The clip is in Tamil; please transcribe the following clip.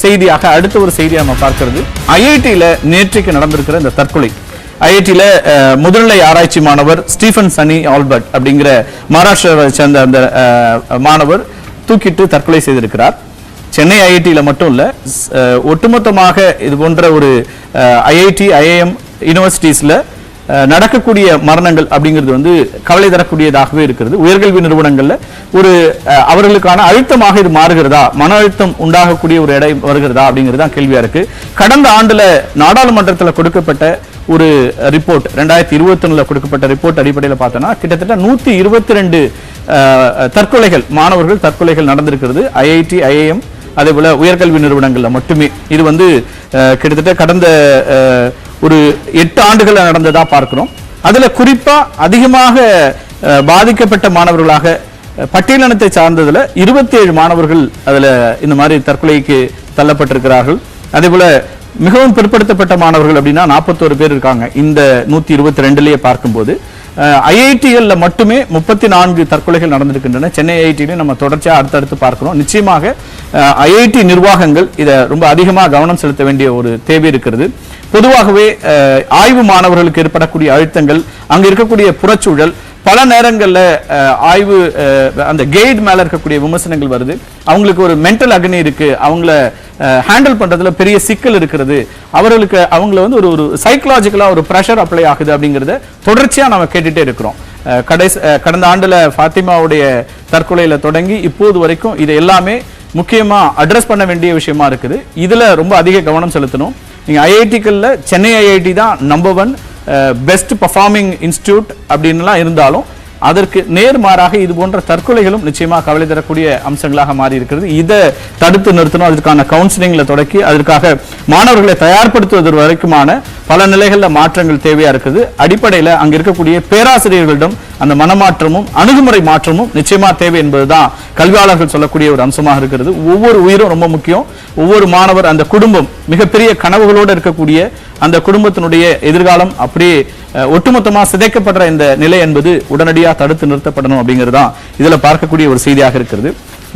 செய்தியாக அடுத்த ஒரு செய்தியை நம்ம பார்க்கிறது. ஐஐடியில நேற்றைக்கு நடந்திருக்கிற இந்த தற்கொலை. ஐஐடியில முதுநிலை ஆராய்ச்சி மாணவர் ஸ்டீஃபன் சனி ஆல்பர்ட் அப்படிங்கிற மகாராஷ்டிராவை சேர்ந்த அந்த மாணவர் தூக்கிட்டு தற்கொலை செய்திருக்கிறார். சென்னை ஐஐடியில மட்டும் இல்ல, ஒட்டுமொத்தமாக இது போன்ற ஒரு ஐஐடி ஐஐஎம் யூனிவர்சிட்டிஸ்ல நடக்கக்கூடிய மரணங்கள் அப்படிங்கிறது வந்து கவலை தரக்கூடியதாகவே இருக்கிறது. உயர்கல்வி நிறுவனங்கள்ல ஒரு அவர்களுக்கான அழுத்தமாக இது மாறுகிறதா, மன அழுத்தம் உண்டாகக்கூடிய ஒரு இடம் வருகிறதா அப்படிங்கிறது தான் கேள்வியா இருக்கு. கடந்த ஆண்டுல நாடாளுமன்றத்தில் கொடுக்கப்பட்ட ஒரு ரிப்போர்ட், 2021 கொடுக்கப்பட்ட ரிப்போர்ட் அடிப்படையில் பார்த்தோம்னா கிட்டத்தட்ட 122 தற்கொலைகள், மாணவர்கள் தற்கொலைகள் நடந்திருக்கிறது ஐஐடி ஐஐஎம் அதே போல உயர்கல்வி நிறுவனங்கள்ல மட்டுமே. இது வந்து கிட்டத்தட்ட கடந்த ஒரு 8 ஆண்டுகள் நடந்ததா பார்க்கிறோம். அதுல குறிப்பா அதிகமாக பாதிக்கப்பட்ட மாணவர்களாக பட்டியலினத்தை சார்ந்ததுல 27 மாணவர்கள் அதுல இந்த மாதிரி தற்கொலைக்கு தள்ளப்பட்டிருக்கிறார்கள். அதே போல மிகவும் பிற்படுத்தப்பட்ட மாணவர்கள் அப்படின்னா 41 பேர் இருக்காங்க இந்த 122லயே பார்க்கும்போது. ஐஐடிகள்ல மட்டுமே 34 தற்கொலைகள் நடந்திருக்கின்றன. சென்னை ஐஐடியில நம்ம தொடர்ச்சியா அடுத்தடுத்து பார்க்கிறோம். நிச்சயமாக ஐஐடி நிர்வாகங்கள் இதை ரொம்ப அதிகமாக கவனம் செலுத்த வேண்டிய ஒரு தேவை இருக்கிறது. பொதுவாகவே ஆய்வு மாணவர்களுக்கு ஏற்படக்கூடிய அழுத்தங்கள், அங்க இருக்கக்கூடிய புறச்சூழல், பல நேரங்களில் ஆய்வு அந்த கைடு மேல இருக்கக்கூடிய விமர்சனங்கள் வருது. அவங்களுக்கு ஒரு மென்டல் அக்னி இருக்கு, அவங்கள ஹேண்டில் பண்றதுல பெரிய சிக்கல் இருக்கிறது, அவர்களுக்கு அவங்கள வந்து ஒரு சைக்கலாஜிக்கலா ஒரு ப்ரெஷர் அப்ளை ஆகுது அப்படிங்கிறத தொடர்ச்சியா நம்ம கேட்டுட்டே இருக்கிறோம். கடந்த ஆண்டுல ஃபாத்திமாவுடைய தற்கொலையில தொடங்கி இப்போது வரைக்கும் இது எல்லாமே முக்கியமா அட்ரஸ் பண்ண வேண்டிய விஷயமா இருக்குது. இதுல ரொம்ப அதிக கவனம் செலுத்தணும். நீங்க ஐஐடிக்கள்ல சென்னை ஐஐடி தான் நம்பர் 1 பெஸ்ட் பர்ஃபார்மிங் இன்ஸ்டிடியூட் அப்படின்லாம் இருந்தாலும் அதற்கு நேர்மாறாக இது போன்ற தற்கொலைகளும் நிச்சயமாக கவலை தரக்கூடிய அம்சங்களாக மாறி இருக்கிறது. இதை தடுத்து நிறுத்தணும். அதற்கான கவுன்சிலிங்ல தொடக்கி அதற்காக மாணவர்களை தயார்படுத்துவது வரைக்குமான பல நிலைகளில் மாற்றங்கள் தேவையா இருக்குது. அடிப்படையில் அங்க இருக்கக்கூடிய பேராசிரியர்களிடம் அந்த மனமாற்றமும் அணுகுமுறை மாற்றமும் நிச்சயமா தேவை என்பதுதான் கல்வியாளர்கள் சொல்லக்கூடிய ஒரு அம்சமாக இருக்கிறது. ஒவ்வொரு உயிரும் ரொம்ப முக்கியம். ஒவ்வொரு மாணவர், அந்த குடும்பம், மிகப்பெரிய கனவுகளோடு இருக்கக்கூடிய அந்த குடும்பத்தினுடைய எதிர்காலம் அப்படியே ஒட்டுமொத்தமா சிதைக்கப்படுற இந்த நிலை என்பது உடனடியாக தடுத்து நிறுத்தப்படணும் அப்படிங்கிறதா இதுல பார்க்கக்கூடிய ஒரு செய்தியாக இருக்கிறது.